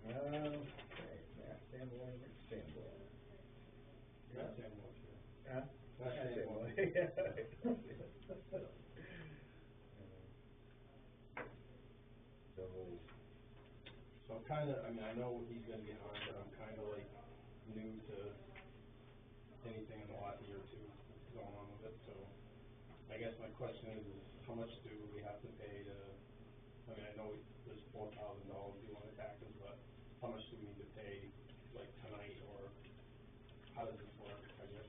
Okay, Matt Sanborn, Rick Sanborn. Not Sanborn, Huh? Not Sanborn. So I'm kind of, I mean, I know he's going to get on, but I'm kind of like new to anything in the last year or two going on with it. So I guess my question is how much do we have to pay to, I mean, I know there's $4,000 due on the taxes, but how much do we need to pay like tonight, or how does this work? I guess.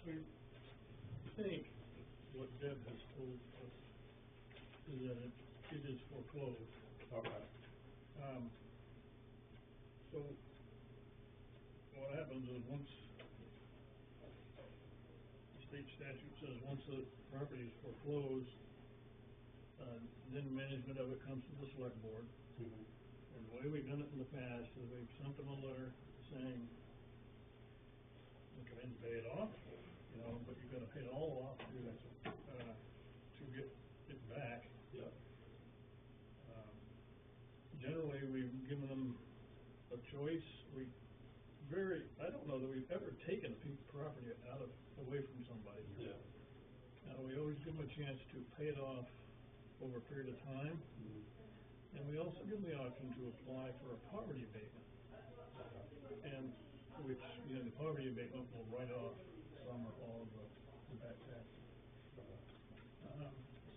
I think what Deb has told us is that it is foreclosed. Okay. So what happens is once the state statute says once the property is foreclosed, then management of it comes to the select board. Mm-hmm. And the way we've done it in the past is we've sent them a letter saying, you can either pay it off, you know, but you've got to pay it all off to get it back. Yep. Generally, we've given them a choice. I don't know that we've ever taken a piece of property away from somebody. Yeah. We always give them a chance to pay it off over a period of time. Mm-hmm. And we also give them the option to apply for a poverty abatement. And which, you know, the poverty abatement will write off some or all of the back taxes.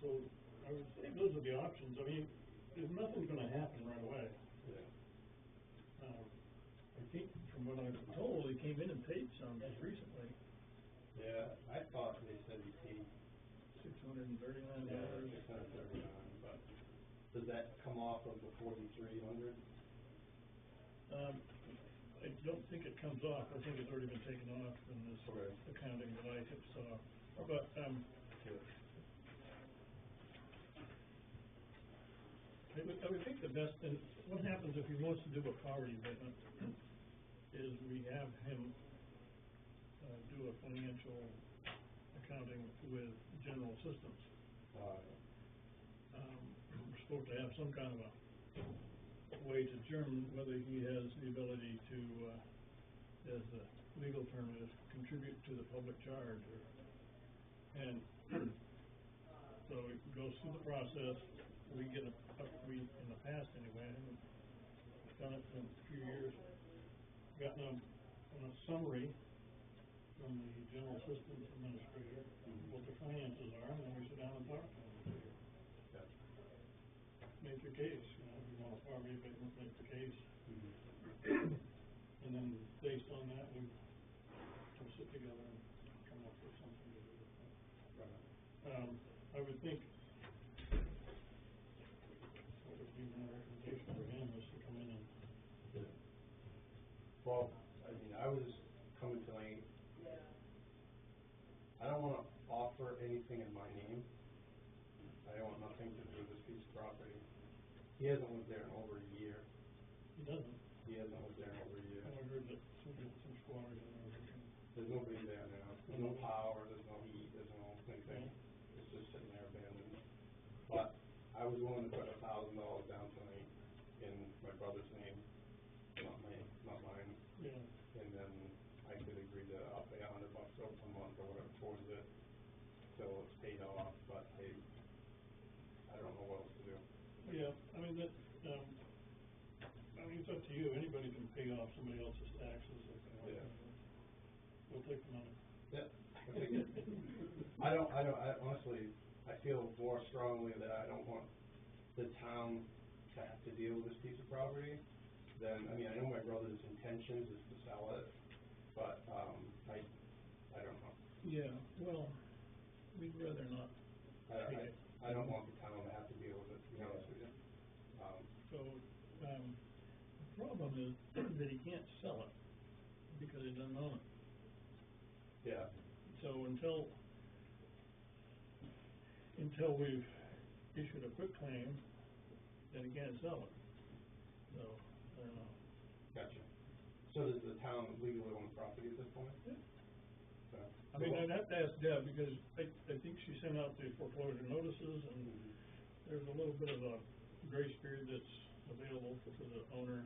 So I would say those are the options. I mean, there's nothing going to happen right away. Yeah. I think from what I've been told, he came in and paid some just recently. Yeah, I thought they said he paid $639. $639, but does that come off of the $4,300? I don't think it comes off. I think it's already been taken off in this accounting that I have saw. But I would think the best thing, what happens if he wants to do a poverty abatement is we have him do a financial accounting with General Assistance. We're supposed to have some kind of a way to determine whether he has the ability to, as the legal term is, contribute to the public charge. And so it goes through the process. We get we in the past anyway, I haven't done it in a few years, gotten a summary from the General Assistance Administrator, what their finances are, and then we sit down and talk to them. Make your case, you know, if you want a poverty abatement, make the case. And then based on that, we'll sit together and come up with something to do with that. I would think what would be my recommendation for him is to come in and... Well, I mean, I was coming tonight. I don't want to offer anything in my name. I want nothing to do with this piece of property. He hasn't lived there in over a year. He doesn't? He hasn't lived there in over a year. I heard that some squatters in there. There's nobody there now. There's no power, there's no heat, there's no anything. It's just sitting there abandoned. But I was willing to put $1,000 down tonight in my brother's name, not mine. Yeah. And then I could agree to I'll pay $100 a month or whatever towards it till it's paid off. But I don't know what else to do. Yeah, I mean that. I mean, it's up to you. Anybody can pay off somebody else's taxes if they want. Yeah. We'll take the money. Yeah, I think I honestly, I feel more strongly that I don't want the town to have to deal with this piece of property. Then, I mean, I know my brother's intentions is to sell it, but I don't know. Yeah, well, we'd rather not. I don't want the town to have to deal with it, to be honest with you. The problem is that he can't sell it because he doesn't own it. Yeah. So until we've issued a quitclaim, then he can't sell it. So, I don't know. Gotcha. So does the town legally own the property at this point? Yeah. So, I mean, I'd have to ask Deb because I think she sent out the foreclosure notices and there's a little bit of a grace period that's available to the owner.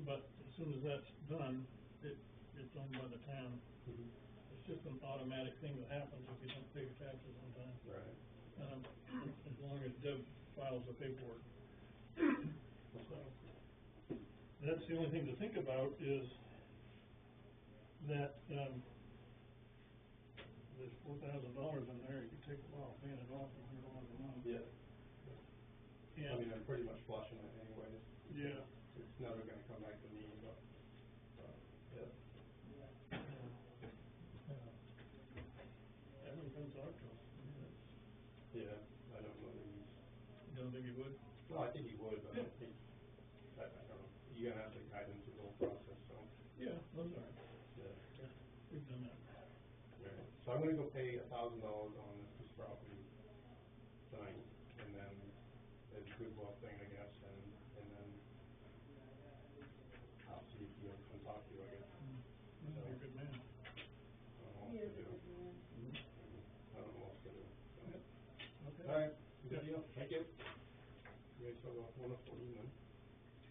but as soon as that's done, it's owned by the town. It's just an automatic thing that happens if you don't pay your taxes on time. Right. As long as Deb files the paperwork. So, that's the only thing to think about is that, there's $4,000 in there, you can take a while paying it off if you want to know. Yeah. I mean, And, I'm pretty much flushing it anyways. yeah. It's never gonna come back to me, but, yeah. Having come talk to him, I mean, that's, Yeah, I don't know that he's, you don't think he would? no, I think he would, but I don't think, I don't know. You're gonna have to guide him through the whole process, so, Yeah, those are, yeah. we've done that. Right. So I'm gonna go pay $1,000 on this piece of property tonight, and then it's a goodwill thing, I guess, and then I'll see if he'll come talk to you, I guess. You're a good man. I don't know what to do. I don't know what to do. So. Okay. All right, good Yeah. deal, thank you. You guys have a wonderful evening.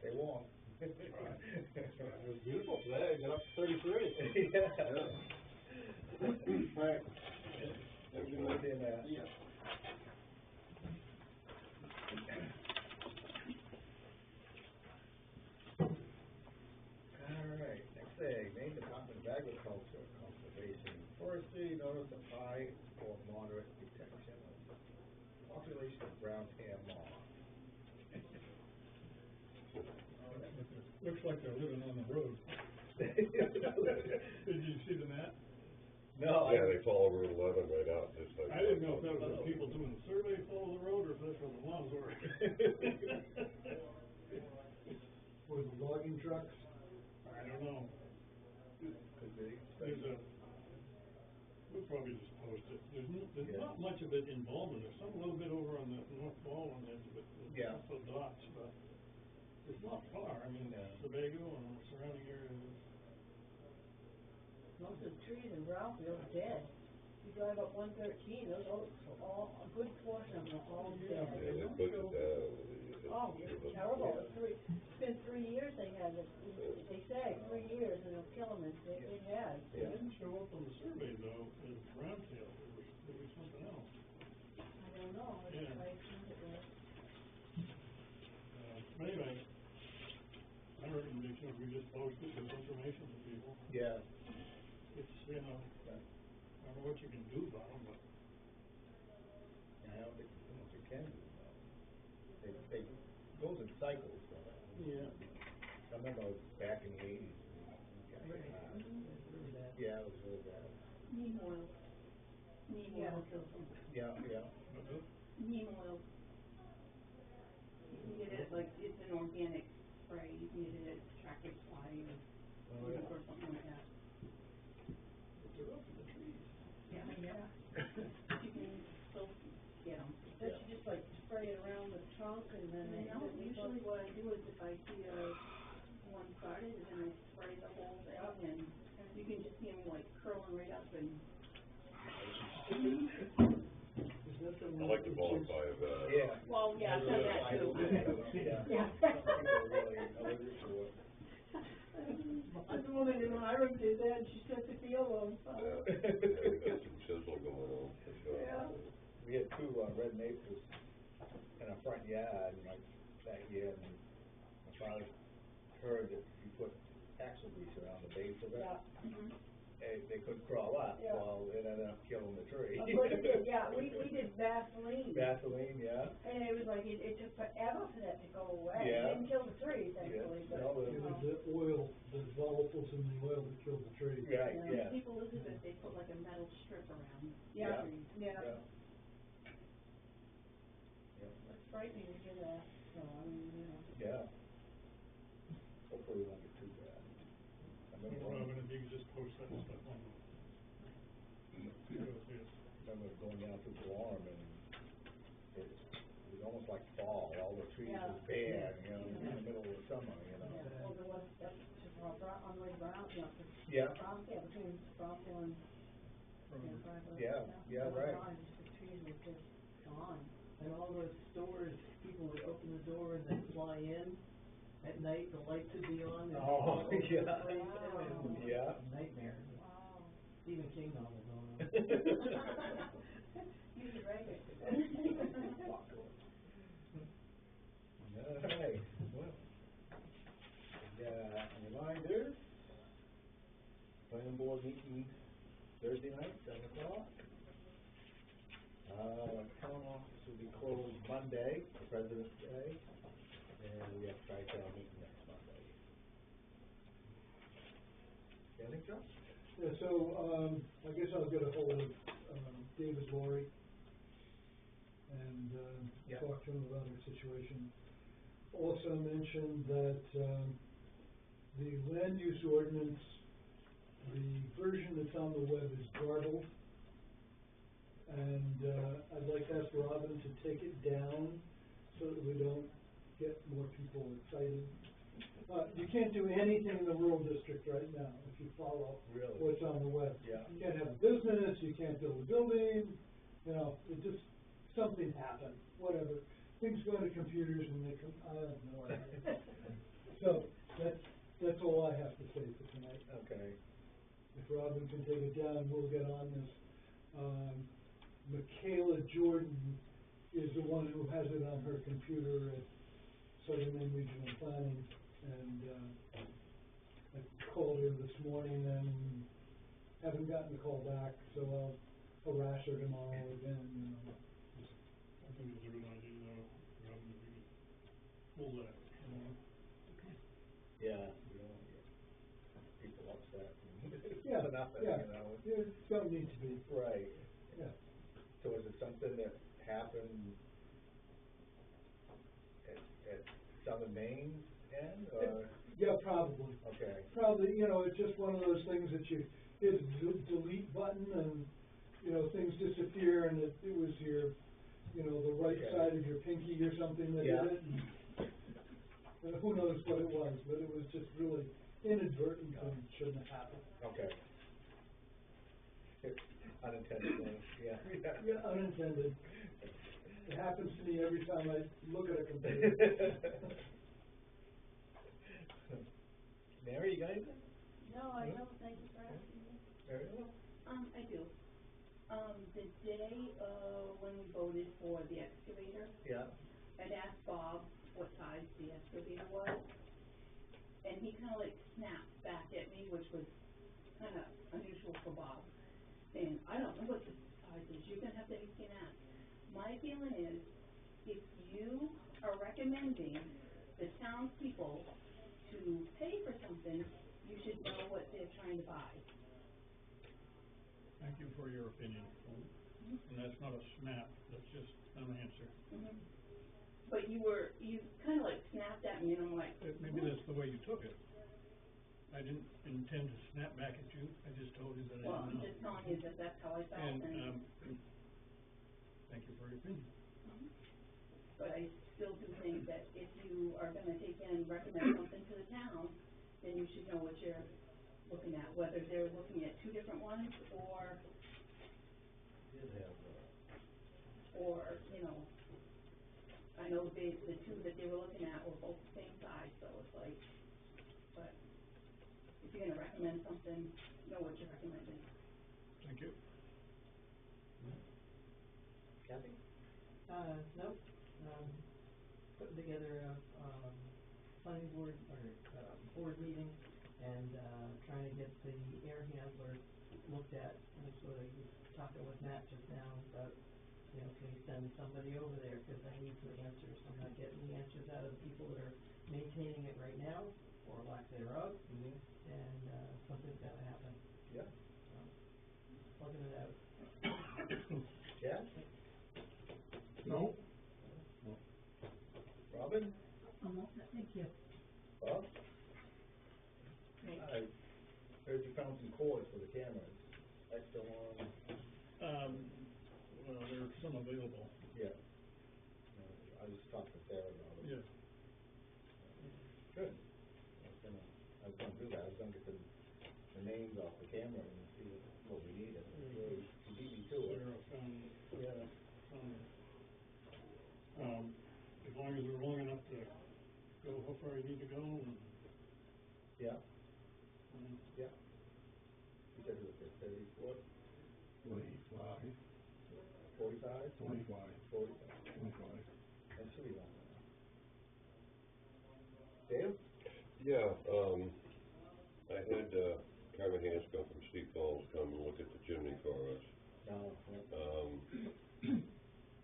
Stay warm. It was beautiful today, I got up to 33. Yeah. All right. Have a good one, Dan. See ya. All right, next thing, Maine Department of Agriculture, Conservation, and Forestry notify for moderate detection of population of brown tail moth. Looks like they're living on the road. Did you see the map? No, Yeah, they follow Route 11 right out, just like. I didn't know if that was the people doing the survey follow the road, or if that's where the lawns were. Or the logging trucks. I don't know. could be. There's we'll probably just post it. There's Yeah. not much of it in Baldwin. There's some little bit over on the North Baldwin edge of it. Yeah. Lots of dots, but it's not far. I mean, Yeah. Sebago and the surrounding areas. Most of the trees in Brownfield are dead. You drive up 113, those all, a good portion of them are all Yeah. dead. Yeah, they put it down. Oh, it's terrible. It's been 3 years they had it. They say 3 years and it'll kill them. It has. It didn't show up on the survey though as browntail. It was something else. I don't know. Yeah. I think it was. But anyway, my recommendation is we just post it with information to people. Yeah. It's, I don't know what you can do about them, but. I don't think there's so much you can do about it. They goes in cycles, though. Yeah. I remember back in the 80s. Yeah, it was really bad. Neem oil. Neem oil kills them. Yeah, yeah. Neem oil. You can get it, like, it's an organic spray, you can get it at Tractor Supply or something like that. But they're up in the trees. Yeah. You can still get them. Don't you just like spray it around the trunk and then they. No, usually what I do is if I see one started, then I spray the whole thing, and you can just see them like curling right up and. I like the bonfire of that. Yeah. Well, yeah, I've done that too. Yeah. Yeah. People really allergic to it. This woman in Hiram did that and she set the field on fire. Yeah, got some chisel going on, for sure. Yeah. We had two red maples in our front yard, like, that year, and my father heard that if you put axle grease around the base of it, they couldn't crawl up. Yeah. Well, it ended up killing the tree. Of course it did, yeah, we did Vaseline. Vaseline, yeah. And it was like, it took forever for that to go away. Yeah. It didn't kill the tree, thankfully, Yeah. but. No, It was the oil, the volatiles in the oil that killed the tree. Right, yeah. People lose it if they put like a metal strip around. Yeah, the tree. yeah. Yeah. It's frightening to hear that, so, I mean, you know. Yeah. Hopefully it won't get too bad. Well, if you could just post that stuff on. I remember going down through the arm and it was almost like fall, all the trees Yeah. were bare, you know, in the middle of the summer, you know. Yeah, well, there was, that's, on the way Brown, you know, Yeah. between Brownfield and, Brownfield. Yeah, yeah, On the right. line, the trees were just gone. And all those stores, people would open the door and they'd fly in, At night, the lights would be on. And Oh, all over the yeah. place, and it was Yeah. a nightmare. Wow. Stephen King novel going on. You should write it. All right, well, reminder, planning board meeting Thursday night, 7:00. Town office will be closed Monday, President's Day, and we have tri-town meeting next Monday. Anything, John? Yeah, so, I guess I'll get a hold of, David Laurie and, Yeah. talk to him about our situation. Also mentioned that, the land use ordinance, the version that's on the web is garbled. And, I'd like to ask Robin to take it down so that we don't get more people excited. You can't do anything in the rural district right now if you follow Really? what's on the web. Yeah. You can't have a business, you can't build a building, you know, it just, something happened, whatever. Things go into computers and they come, I have no idea. So, that's all I have to say for tonight. Okay. If Robin can take it down, we'll get on this. Michaela Jordan is the one who has it on her computer at Southern Maine Regional Planning, and, I called her this morning and haven't gotten a call back, so I'll harass her tomorrow again, you know. I think it's a good idea, though, Robin, if you could pull that, you know. Yeah, we don't want to get people upset. Yeah, For nothing, yeah, you know. it don't need to be, Right. yeah. So is it something that happened at Southern Maine's end, or? Yeah, probably. Okay. Probably, you know, it's just one of those things that you hit the delete button and, you know, things disappear and it was your, you know, the right Okay. side of your pinky or something that Yeah. did it. And who knows what it was, but it was just really inadvertent and shouldn't have happened. Okay. Unintentional, yeah. Yeah, unintended. It happens to me every time I look at a computer. Mary, you got anything? No, I don't, thank you for asking me. Very well. I do. The day, when we voted for the excavator, Yeah. I'd asked Bob what size the excavator was, and he kinda like snapped back at me, which was kinda unusual for Bob, saying, I don't know what the size is, you're gonna have to ask. My feeling is, if you are recommending the townspeople to pay for something, you should know what they're trying to buy. Thank you for your opinion. And that's not a snap, that's just an answer. Mhm. But you kinda like snapped at me, and I'm like, Maybe that's the way you took it. I didn't intend to snap back at you, I just told you that I well, didn't I'm know. just telling you that that's how I felt, And, and, thank you for your opinion. but I still do think that if you are gonna take in and recommend something to the town, then you should know what you're looking at, whether they're looking at two different ones, or, you know, I know the two that they were looking at were both the same size, so it's like, but if you're gonna recommend something, know what you're recommending. Thank you. Kathy? Nope, putting together a, planning board, or, board meeting, and, trying to get the air handler looked at. And that's what I was talking with Matt just now about, you know, can we send somebody over there, cause I need some answers. I'm not getting the answers out of the people that are maintaining it right now, or lack thereof, Mm-hmm. and, something's gotta happen, Yeah. so, plugging it out. Yeah? No? Robin? Thank you. Bob? I heard you found some cords for the cameras. That's still on? Well, there's some available. Yeah. I just talked to Sarah about it. Yeah. Good. I was gonna do that, I was gonna get the names off the camera and see what we needed. Really, she beat me to it. Sarah found, Yeah. as long as we're long enough to go hook far you need to go, and, Yeah, and yeah. You said it was at 34, 45, 45? 25, 45. 25. That should be long enough. Dave? Yeah, I had, Carmen Hanscom from Steep Falls come and look at the chimney for us. No.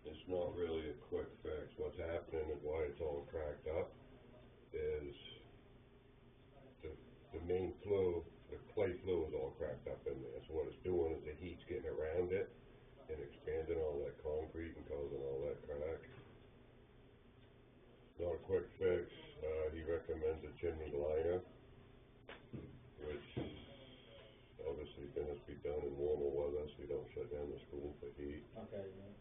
It's not really a quick fix. What's happening and why it's all cracked up is the main flue, the clay flue is all cracked up in there. So what it's doing is the heat's getting around it and expanding all that concrete and causing all that crack. Not a quick fix. He recommends a chimney liner, which obviously can be done in warmer weather so you don't shut down the school for heat. Okay, yeah.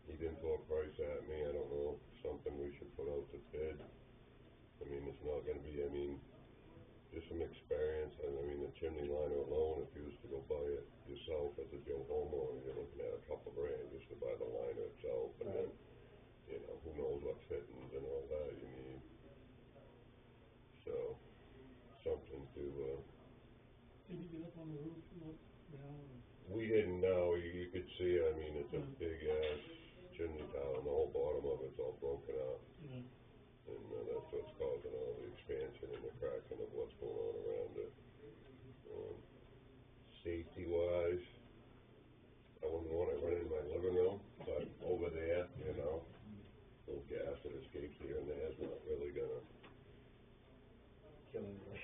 He didn't throw a price at me. I don't know, something we should put out to bid. I mean, it's not gonna be, just some experience. I mean, the chimney liner alone, if you was to go buy it yourself as a Joe homeowner, you're looking at a couple grand just to buy the liner itself. And then, who knows what fittings and all that you need. So, something to, did you get up on the roof and look down? we didn't know. You could see, it's a big ass chimney tower, and the whole bottom of it's all broken up. Yeah. And that's what's causing all the expansion and the cracking of what's going on around it. Safety-wise, I wouldn't want it running in my living room, but over there, little gas that escapes here and there is not really gonna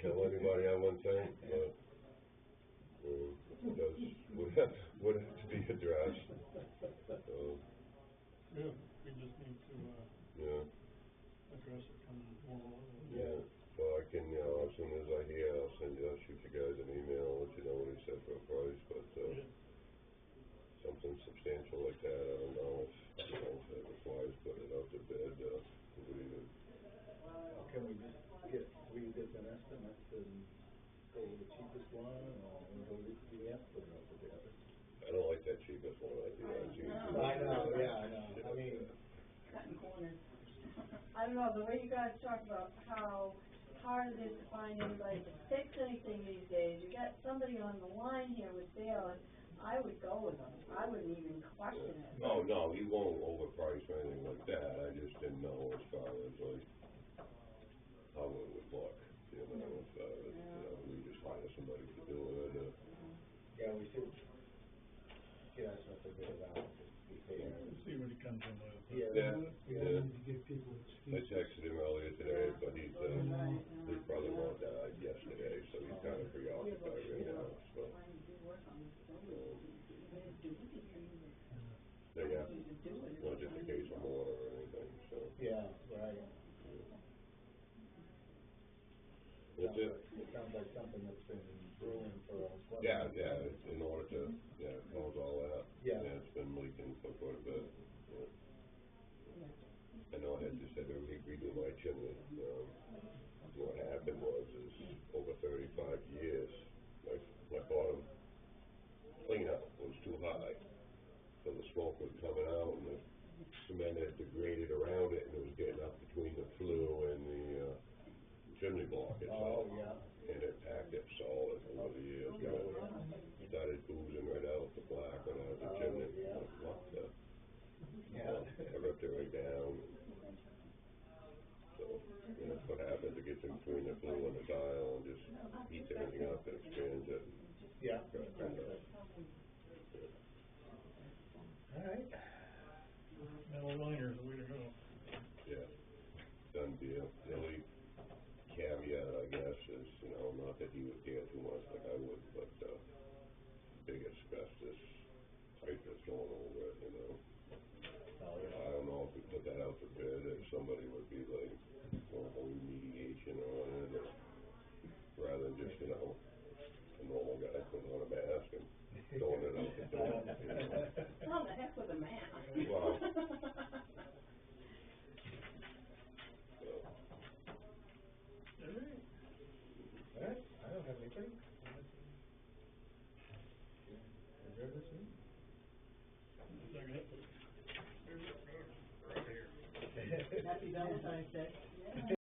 kill anybody, I wouldn't think, but would have to be addressed. Yeah, we just need to, Yeah. address it come warmer weather. Yeah, so I can, as soon as I hear, I'll shoot you guys an email, let you know what he said for a price, but, Yeah. something substantial like that, I don't know if it requires putting it out to bid, Can we just get 3 different estimates and go with the cheapest one, or go with the put it out together? I don't like that cheapest one idea. I know, yeah, I know. I mean, Cutting corners. I don't know, the way you guys talk about how hard it is to find anybody to fix anything these days, you got somebody on the line here with Dale, and I would go with them. I wouldn't even question it. Oh, no, he won't overprice or anything like that, I just didn't know as far as how it would look, as far as, we just hire somebody to do it, yeah, we should get us up a bit about it, just to be fair. See what he comes in with. Yeah. We don't need to give people I excuses. texted him earlier today, but his brother-in-law died yesterday, so he's kind of preoccupied right now, so. Yeah, not just a case of water or anything, so. Yeah, right. That's it. It sounds like something that's been brewing for quite a Yeah, long time. it's in order to, cause all that. Yeah. It's been leaking for quite a bit, yeah. I know I had just had to redo my chimney, what happened is, over 35 years, my bottom cleanout was too high. So the smoke was coming out and the cement had degraded around it and it was getting up between the flue and the, chimney block itself. Oh, yeah. And it packed it solid over the years. Oh, yeah. It started oozing right out the black and out the chimney. Yeah. Like, what the? Yeah. I ripped it right down. So, that's what happens. It gets in between the flue and the tile and just heats everything up and expands it. Yeah. And, All right. Metal liner's the way to go. yeah, done deal. The only caveat, I guess, is, not that he would care too much like I would, but, big asbestos pipe that's going over it, Oh, yeah. I don't know if we put that out to bid, if somebody would be like, normal remediation on it, or rather than just, a normal guy putting on a mask and throwing it out the door, How the heck with a mask? Wow. So, All right. All right, I don't have anything. Adjourn this meeting? Second it. Right here. Happy Valentine's Day. Yeah.